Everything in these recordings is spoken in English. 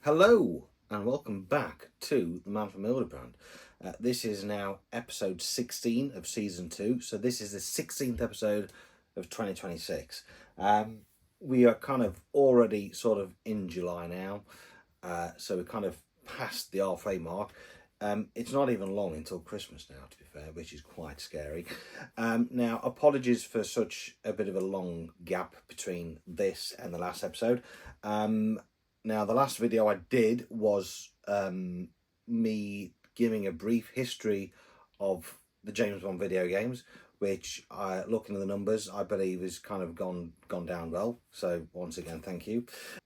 Hello and welcome back to the Man from Hildebrand. This is now episode 16 of season 2, so this is the 16th episode of 2026. We are kind of already sort of in July now, so we're kind of past the halfway mark. It's not even long until Christmas now, to be fair, which is quite scary. Now, apologies for such a bit of a long gap between this and the last episode. Now, the last video I did was me giving a brief history of the James Bond video games, which, looking at the numbers, I believe has kind of gone down well. So, once again, thank you.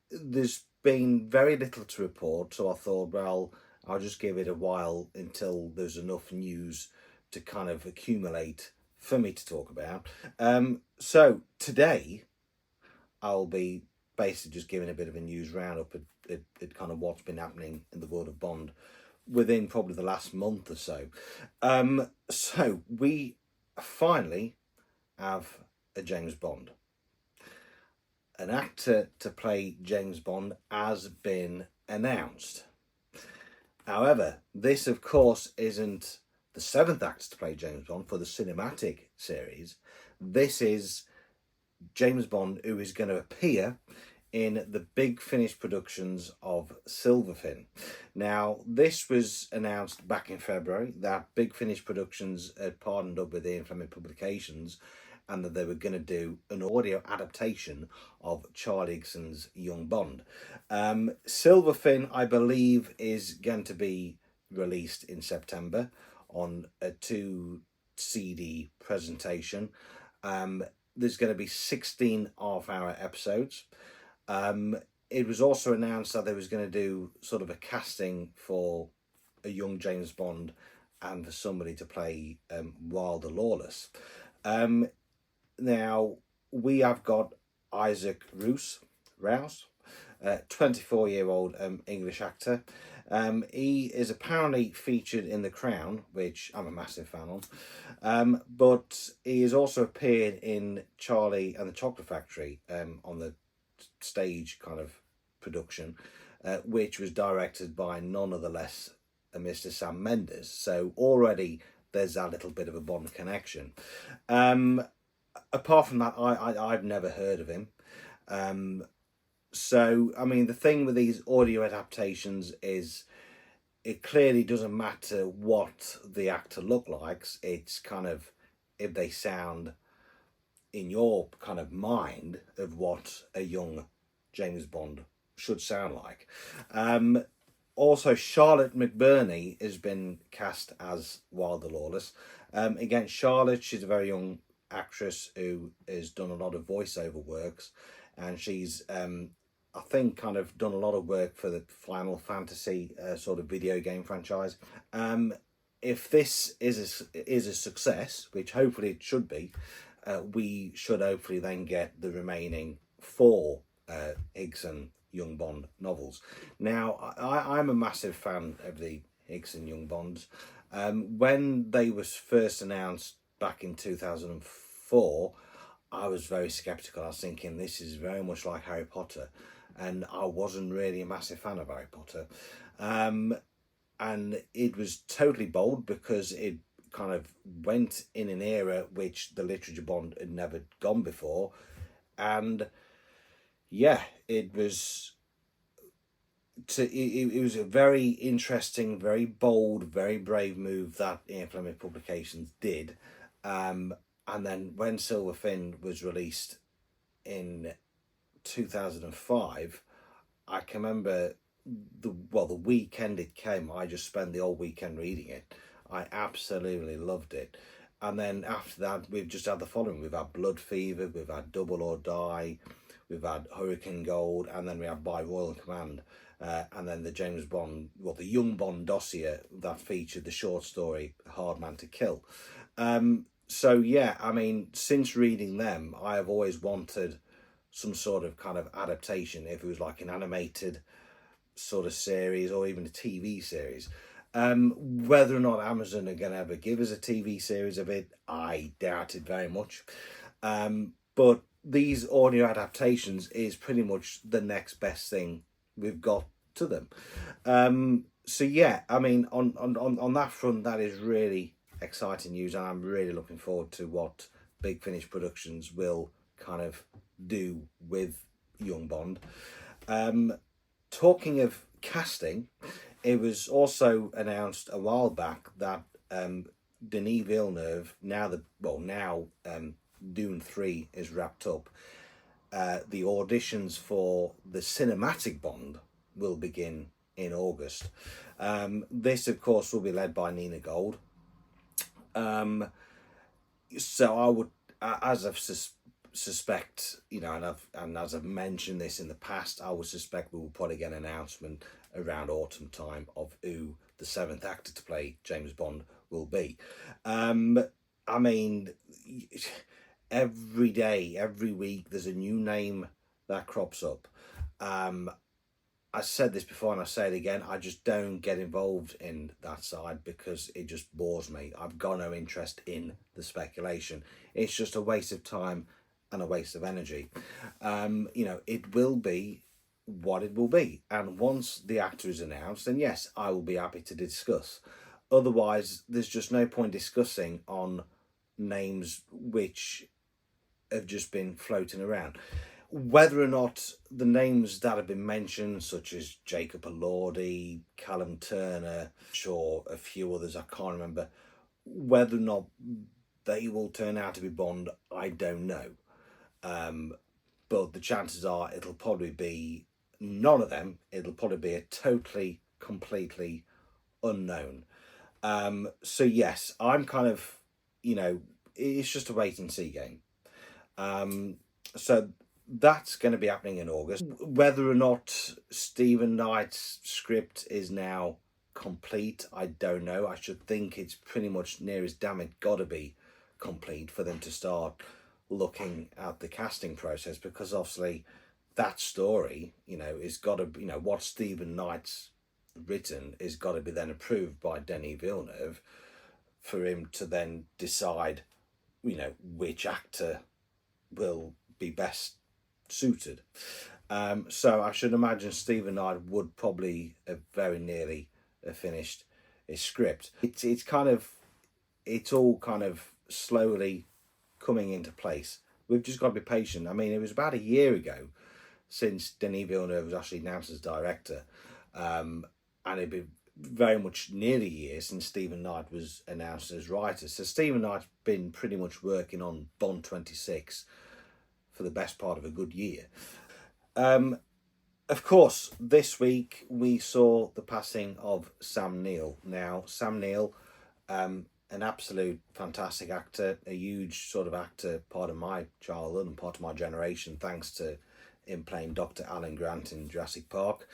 There's been very little to report, so I thought, well, I'll just give it a while until there's enough news to kind of accumulate for me to talk about. So, today, I'll be basically just giving a bit of a news roundup at kind of what's been happening in the world of Bond within probably the last month or so. So we finally have a James Bond. An actor to play James Bond has been announced. However, this of course isn't the 7th actor to play James Bond for the cinematic series. This is James Bond who is going to appear in the Big Finish productions of Silverfin. Now, this was announced back in February that Big Finish Productions had partnered up with Ian Fleming Publications and that they were going to do an audio adaptation of Charlie Higson's Young Bond. Silverfin, I believe, is going to be released in September on a 2 CD presentation. There's going to be 16 half-hour episodes. It was also announced that they was going to do sort of a casting for a young James Bond and for somebody to play Wilder Lawless. Now, we have got Isaac Rouse, 24-year-old English actor. He is apparently featured in The Crown, which I'm a massive fan of. But he has also appeared in Charlie and the Chocolate Factory on the stage kind of production, which was directed by none other less than Mr. Sam Mendes. So already there's that little bit of a Bond connection. Apart from that, I've never heard of him. So, I mean, the thing with these audio adaptations is it clearly doesn't matter what the actor looks like. It's kind of if they sound in your kind of mind of what a young James Bond should sound like. Also, Charlotte McBurney has been cast as Wilder Lawless. Again, Charlotte, she's a very young actress who has done a lot of voiceover works, and she's I think kind of done a lot of work for the Final Fantasy sort of video game franchise. If this is a success, which hopefully it should be, we should hopefully then get the remaining 4 Higson Young Bond novels. Now, I'm a massive fan of the Higson Young Bonds. When they was first announced back in 2004, I was very sceptical. I was thinking this is very much like Harry Potter, and I wasn't really a massive fan of Harry Potter. And it was totally bold because it kind of went in an era which the literature Bond had never gone before. And yeah, it was a very interesting, very bold, very brave move that Ian Fleming Publications did. And then when Silverfin was released in 2005, I can remember the weekend it came, I just spent the whole weekend reading it. I absolutely loved it. And then after that, we've just had the following. We've had Blood Fever, we've had Double or Die, we've had Hurricane Gold, and then we have By Royal Command. And then the James Bond, the Young Bond dossier that featured the short story Hard Man to Kill. So yeah, I mean, since reading them, I have always wanted some sort of kind of adaptation, if it was like an animated sort of series or even a TV series. Whether or not Amazon are going to ever give us a TV series of it, I doubt it very much. But these audio adaptations is pretty much the next best thing we've got to them. So yeah, I mean, on that front, that is really exciting news, and I'm really looking forward to what Big Finish Productions will kind of do with young Bond. Talking of casting, it was also announced a while back that Denis Villeneuve, now Dune 3 is wrapped up, the auditions for the cinematic Bond will begin in August. This, of course, will be led by Nina Gold. So I would, as I've suspect, and as I've mentioned this in the past, I would suspect we will probably get an announcement around autumn time of who the seventh actor to play James Bond will be. I mean, every day, every week, there's a new name that crops up. I said this before and I say it again, I just don't get involved in that side because it just bores me. I've got no interest in the speculation. It's just a waste of time and a waste of energy. It will be what it will be. And once the actor is announced, then yes, I will be happy to discuss. Otherwise, there's just no point discussing on names which have just been floating around. Whether or not the names that have been mentioned, such as Jacob Elordi, Callum Turner, sure, a few others, I can't remember, whether or not they will turn out to be Bond, I don't know. But the chances are it'll probably be none of them. It'll probably be a totally, completely unknown. So yes, I'm kind of, it's just a wait and see game. So that's going to be happening in August. Whether or not Stephen Knight's script is now complete, I don't know. I should think it's pretty much near as damn it got to be complete for them to start looking at the casting process, because obviously that story, is got to, what Stephen Knight's written is got to be then approved by Denis Villeneuve for him to then decide, which actor will be best suited. So I should imagine Stephen Knight would probably have very nearly finished his script. It's all kind of slowly coming into place. We've just got to be patient. I mean, it was about a year ago since Denis Villeneuve was actually announced as director, and it'd be very much nearly a year since Stephen Knight was announced as writer. So Stephen Knight's been pretty much working on Bond 26 for the best part of a good year. Of course, this week we saw the passing of Sam Neill. Now, Sam Neill, an absolute fantastic actor, a huge sort of actor, part of my childhood and part of my generation, thanks to him playing Dr. Alan Grant in Jurassic Park.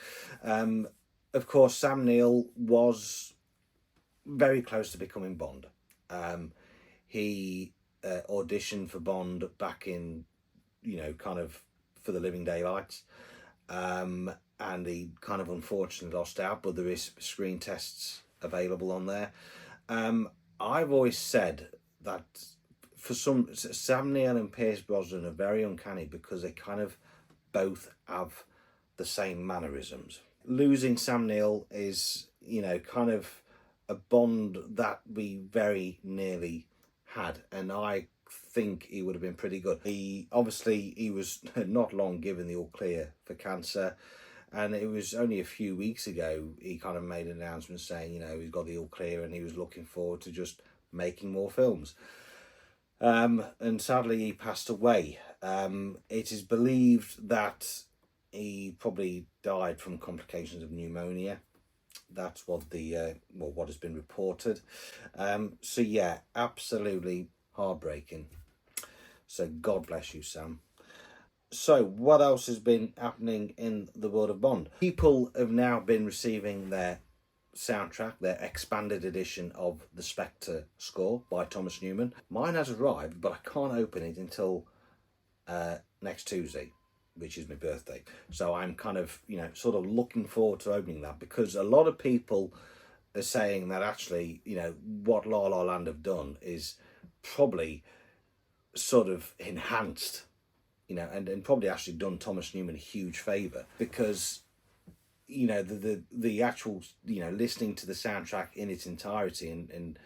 Of course, Sam Neill was very close to becoming Bond. He auditioned for Bond back in, kind of for the Living Daylights. And he kind of unfortunately lost out, but there is screen tests available on there. I've always said that for Sam Neill and Pierce Brosnan are very uncanny because they kind of both have the same mannerisms. Losing Sam Neill is, kind of a Bond that we very nearly had, and I think he would have been pretty good. He was not long given the all clear for cancer, and it was only a few weeks ago he kind of made an announcement saying, he's got the all clear and he was looking forward to just making more films. And sadly he passed away. It is believed that he probably died from complications of pneumonia. That's what what has been reported. So yeah, absolutely heartbreaking. So God bless you, Sam. So what else has been happening in the world of Bond? People have now been receiving their soundtrack, their expanded edition of the Spectre score by Thomas Newman. Mine has arrived, but I can't open it until next Tuesday, which is my birthday. So I'm kind of, sort of looking forward to opening that, because a lot of people are saying that actually, what La La Land have done is probably sort of enhanced, and probably actually done Thomas Newman a huge favour, because you know, the actual, you know, listening to the soundtrack in its entirety and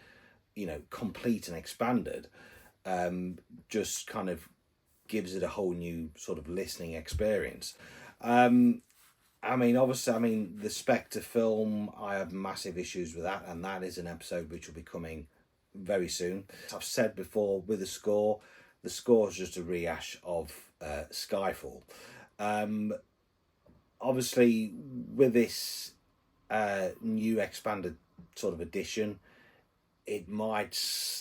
you know, complete and expanded, just kind of gives it a whole new sort of listening experience. I mean, obviously, I mean, the Spectre film, I have massive issues with that, and that is an episode which will be coming very soon. As I've said before, with the score is just a rehash of Skyfall. Obviously, with this new expanded sort of edition, it might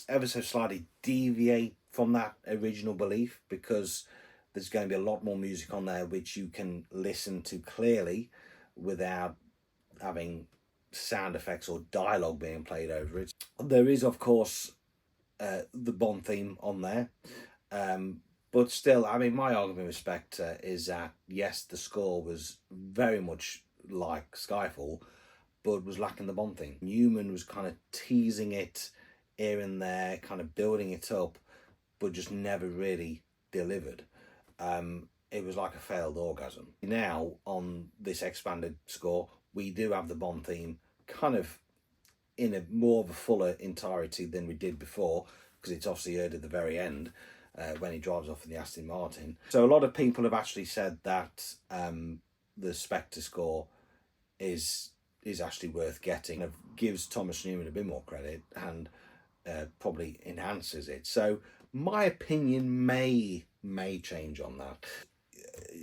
ever so slightly deviate from that original belief, because there's going to be a lot more music on there which you can listen to clearly without having sound effects or dialogue being played over it. There is, of course, the Bond theme on there. But still, I mean, my argument with Spectre is that, yes, the score was very much like Skyfall, but was lacking the Bond theme. Newman was kind of teasing it here and there, kind of building it up, but just never really delivered. It was like a failed orgasm. Now, on this expanded score, we do have the Bond theme kind of in a more of a fuller entirety than we did before, because it's obviously heard at the very end when he drives off in the Aston Martin. So a lot of people have actually said that the Spectre score is actually worth getting. It gives Thomas Newman a bit more credit and probably enhances it. So my opinion may change on that.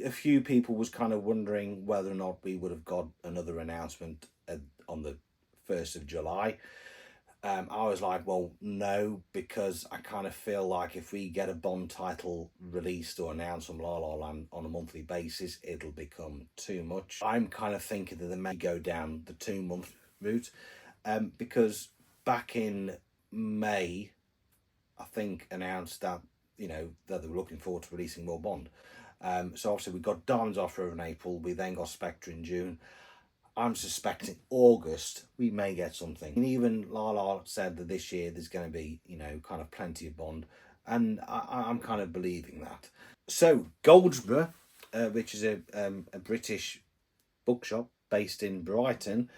A few people was kind of wondering whether or not we would have got another announcement on the 1st of July. I was like, well, no, because I kind of feel like if we get a Bond title released or announced from La La Land on a monthly basis, it'll become too much. I'm kind of thinking that they may go down the 2-month route, because back in May, I think, announced that, you know, that they were looking forward to releasing more Bond. So obviously we got Diamonds Offer in April, we then got Spectre in June. I'm suspecting August we may get something. And even Lala said that this year there's going to be, you know, kind of plenty of Bond, and I'm kind of believing that. So Goldsborough, which is a British bookshop based in Brighton,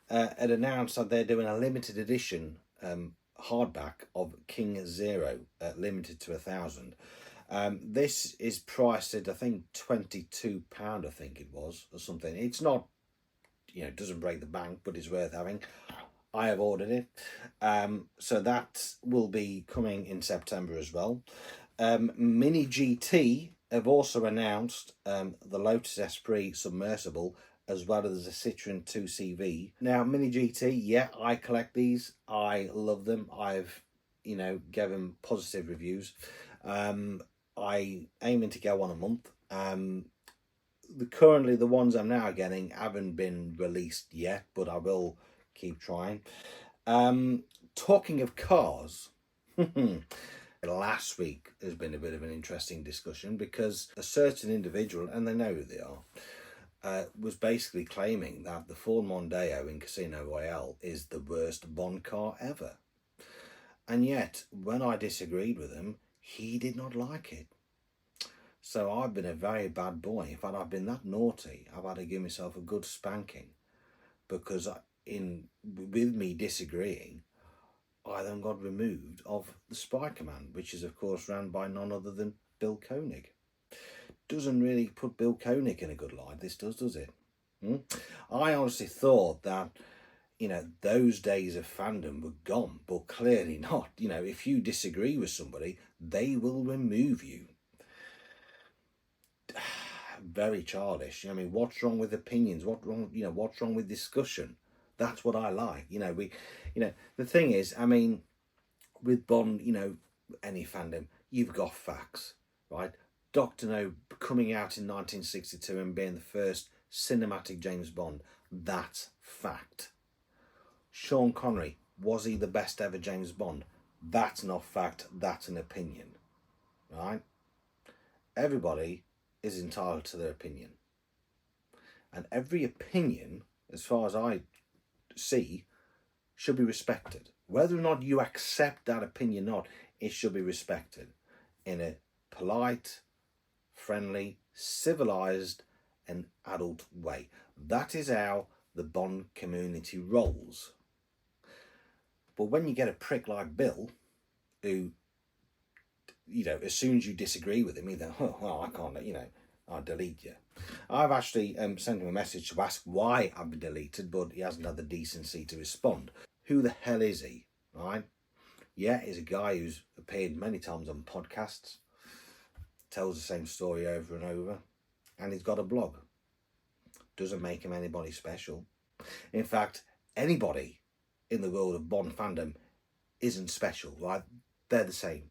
had announced that they're doing a limited edition hardback of King Zero, limited to 1,000. This is priced at, I think, £22, I think it was, or something. It's not, you know, it doesn't break the bank, but it's worth having. I have ordered it. So that will be coming in September as well. Mini GT have also announced the Lotus Esprit Submersible, as well as the Citroen 2CV. Now, Mini GT, yeah, I collect these. I love them. I've, you know, given them positive reviews. I aiming to get one a month. Currently the ones I'm now getting haven't been released yet, but I will keep trying. Talking of cars, last week has been a bit of an interesting discussion, because a certain individual, and they know who they are, was basically claiming that the Ford Mondeo in Casino Royale is the worst Bond car ever. And yet, when I disagreed with him, he did not like it. So I've been a very bad boy. In fact, I've been that naughty, I've had to give myself a good spanking, because with me disagreeing, I then got removed of the Spy Command, which is of course run by none other than Bill Koenig. Doesn't really put Bill Koenig in a good light, this does it? I honestly thought that, you know, those days of fandom were gone, but clearly not. You know, if you disagree with somebody, they will remove you. Very childish. I mean, what's wrong with opinions? What's wrong with discussion? That's what I like. You know, the thing is, I mean, with Bond, you know, any fandom, you've got facts, right? Dr. No coming out in 1962 and being the first cinematic James Bond, that's fact. Sean Connery, was he the best ever James Bond? That's not fact, that's an opinion, right? Everybody is entitled to their opinion. And every opinion, as far as I see, should be respected. Whether or not you accept that opinion or not, it should be respected in a polite, friendly, civilized an adult way. That is how the Bond community rolls. But when you get a prick like Bill, who, as soon as you disagree with him, either, I can't, I'll delete you. I've actually sent him a message to ask why I've been deleted, but he hasn't had the decency to respond. Who the hell is he, right? Yeah, he's a guy who's appeared many times on podcasts, tells the same story over and over, and he's got a blog. Doesn't make him anybody special. In fact, anybody in the world of Bond fandom isn't special, right? They're the same.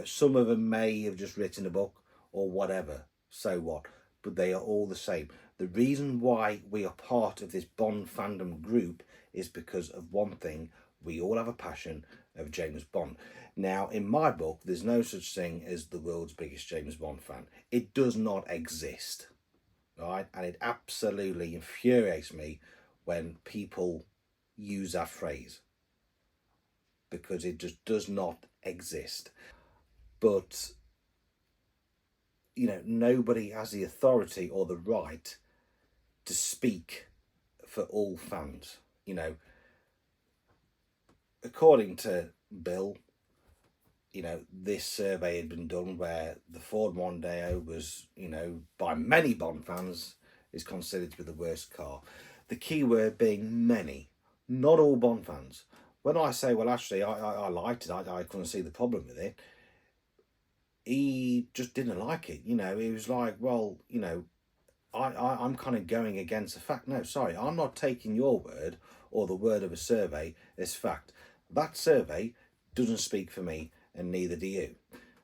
Some of them may have just written a book or whatever, so what? But they are all the same. The reason why we are part of this Bond fandom group is because of one thing: we all have a passion of James Bond. Now, in my book, there's no such thing as the world's biggest James Bond fan. It does not exist, right? And it absolutely infuriates me when people use that phrase, because it just does not exist. But, nobody has the authority or the right to speak for all fans. According to Bill, this survey had been done where the Ford Mondeo was, by many Bond fans, is considered to be the worst car. The key word being many, not all Bond fans. When I say, well, actually, I liked it, I couldn't see the problem with it, he just didn't like it. He was like, well, I'm kind of going against the fact. No, sorry, I'm not taking your word or the word of a survey as fact. That survey doesn't speak for me, and neither do you,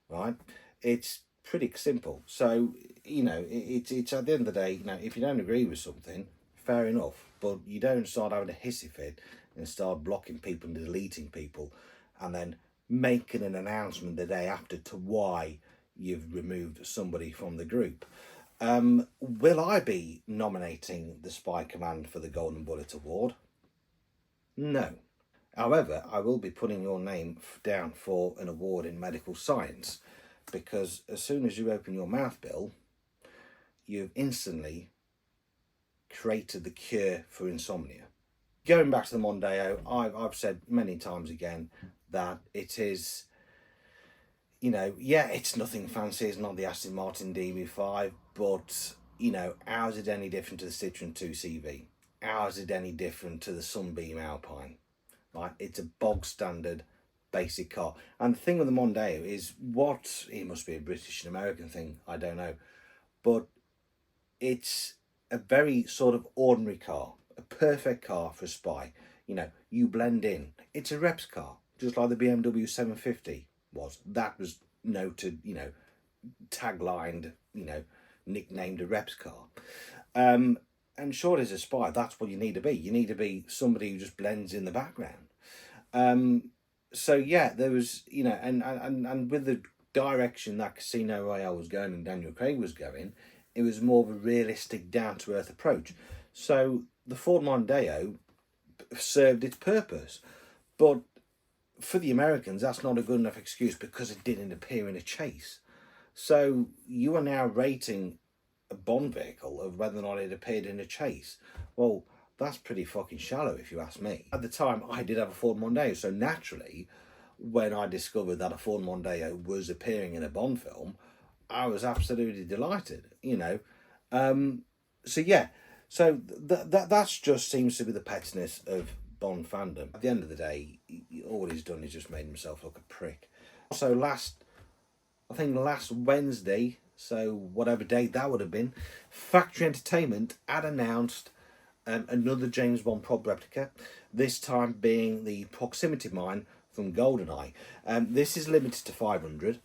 right? It's pretty simple. So, it's at the end of the day, if you don't agree with something, fair enough, but you don't start having a hissy fit and start blocking people and deleting people and then making an announcement the day after to why you've removed somebody from the group. Will I be nominating the Spy Command for the Golden Bullet Award? No. However, I will be putting your name down for an award in medical science, because as soon as you open your mouth, Bill, you've instantly created the cure for insomnia. Going back to the Mondeo, I've said many times again that it is, it's nothing fancy. It's not the Aston Martin DB5, but, how is it any different to the Citroen 2CV? How is it any different to the Sunbeam Alpine? Right? It's a bog standard basic car. And the thing with the Mondeo is it must be a British and American thing, I don't know, but it's a very sort of ordinary car, a perfect car for a spy. You blend in. It's a reps car, just like the BMW 750 was. That was noted, taglined, nicknamed a reps car. And sure, as a spy, that's what you need to be. You need to be somebody who just blends in the background. So yeah, there was, and with the direction that Casino Royale was going and Daniel Craig was going, it was more of a realistic, down-to-earth approach. So the Ford Mondeo served its purpose. But for the Americans, that's not a good enough excuse because it didn't appear in a chase. So you are now rating a Bond vehicle of whether or not it appeared in a chase. Well, that's pretty fucking shallow if you ask me. At the time, I did have a Ford Mondeo, so naturally, when I discovered that a Ford Mondeo was appearing in a Bond film, I was absolutely delighted, So yeah, so that just seems to be the pettiness of Bond fandom. At the end of the day, all he's done is just made himself look a prick. So last Wednesday, so whatever date that would have been, Factory Entertainment had announced another James Bond prop replica, this time being the proximity mine from GoldenEye. This is limited to 500.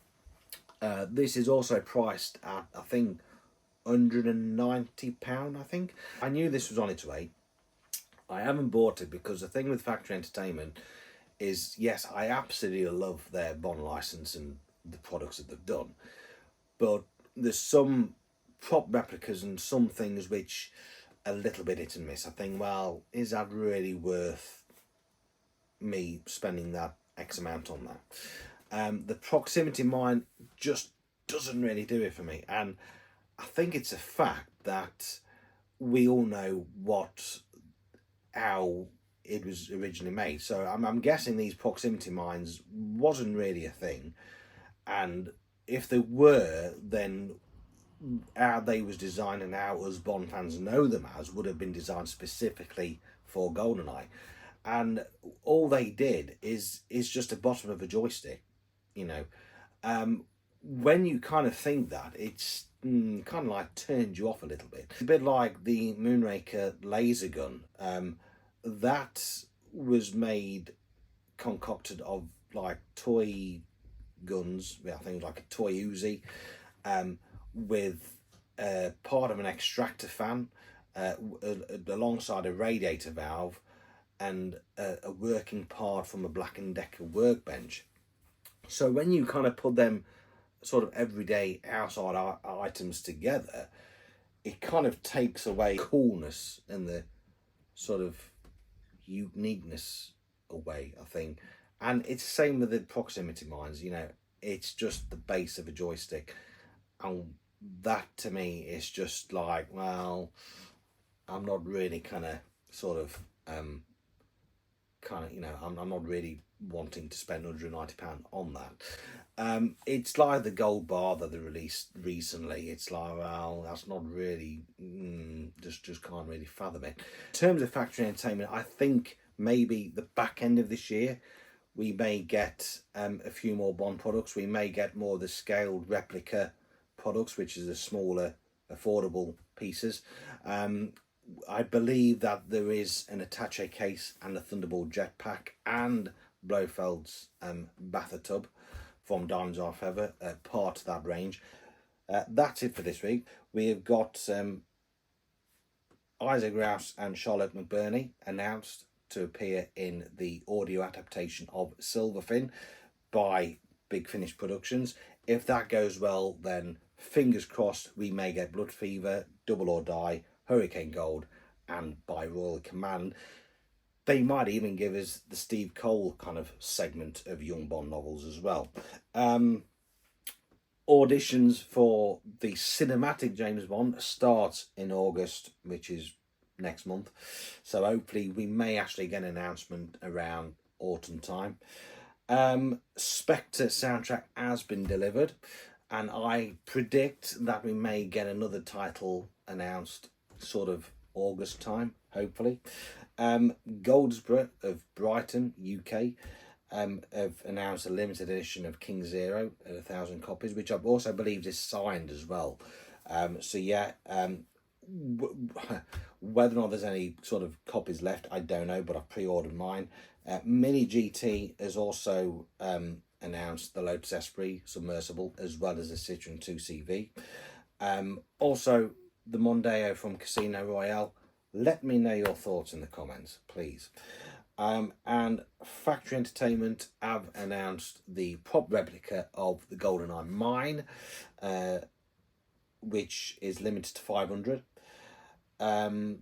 This is also priced at, I think, £190, I think. I knew this was on its way. I haven't bought it because the thing with Factory Entertainment is, yes, I absolutely love their Bond license and the products that they've done, but there's some prop replicas and some things which a little bit hit and miss. I think, well, is that really worth me spending that X amount on that? The proximity mine just doesn't really do it for me. And I think it's a fact that we all know how it was originally made. So I'm guessing these proximity mines wasn't really a thing, and if they were, then how they was designed and how us Bond fans know them as would have been designed specifically for GoldenEye, and all they did is just the bottom of a joystick, you know. When you kind of think that, it's kind of like turned you off a little bit. It's a bit like the Moonraker laser gun. That was concocted of like toy guns. I think like a toy Uzi, with part of an extractor fan, alongside a radiator valve, and a working part from a Black & Decker workbench. So when you kind of put them sort of everyday outside items together, it kind of takes away coolness and the sort of uniqueness away, I think. And it's the same with the proximity mines, you know, it's just the base of a joystick. And that to me is just like, well, I'm not really kind of, you know, I'm not really wanting to spend £190 on that. It's like the gold bar that they released recently. It's like, well, that's not really, just can't really fathom it. In terms of factory entertainment, I think maybe the back end of this year, we may get a few more Bond products. We may get more of the scaled replica products, which is the smaller, affordable pieces. I believe that there is an attaché case and a Thunderbolt jetpack and Blofeld's bathtub tub from Diamonds Are Forever, part of that range. That's it for this week. We have got Isaac Rouse and Charlotte McBurney announced to appear in the audio adaptation of Silverfin by Big Finish Productions. If that goes well, then fingers crossed we may get Blood Fever, Double or Die, Hurricane Gold, and By Royal Command. They might even give us the Steve Cole kind of segment of Young Bond novels as well. Auditions for the cinematic James Bond starts in August, which is next month. So hopefully we may actually get an announcement around autumn time. Spectre soundtrack has been delivered, and I predict that we may get another title announced sort of August time, hopefully. Goldsborough of Brighton, UK, have announced a limited edition of King Zero at 1,000 copies, which I also believe is signed as well. So yeah, whether or not there's any sort of copies left, I don't know, but I've pre-ordered mine. Mini GT has also announced the Lotus Esprit Submersible, as well as the Citroen 2CV. Also, the Mondeo from Casino Royale. Let me know your thoughts in the comments, please. And Factory Entertainment have announced the prop replica of the GoldenEye mine, which is limited to 500. And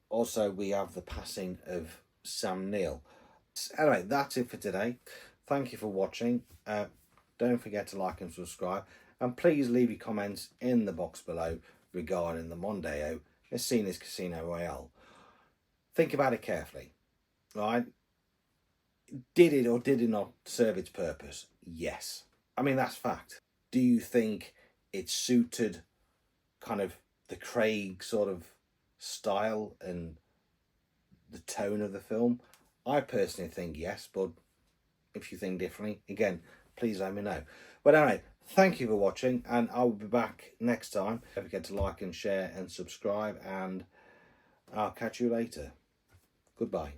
also we have the passing of Sam Neill. Anyway, that's it for today. Thank you for watching. Don't forget to like and subscribe, and please leave your comments in the box below regarding the Mondeo as seen as Casino Royale. Think about it carefully, right? Did it or did it not serve its purpose? Yes. I mean, that's fact. Do you think it suited kind of the Craig sort of style and the tone of the film? I personally think yes, but if you think differently, again, please let me know. But anyway, thank you for watching, and I'll be back next time. Don't forget to like and share and subscribe, and I'll catch you later. Goodbye.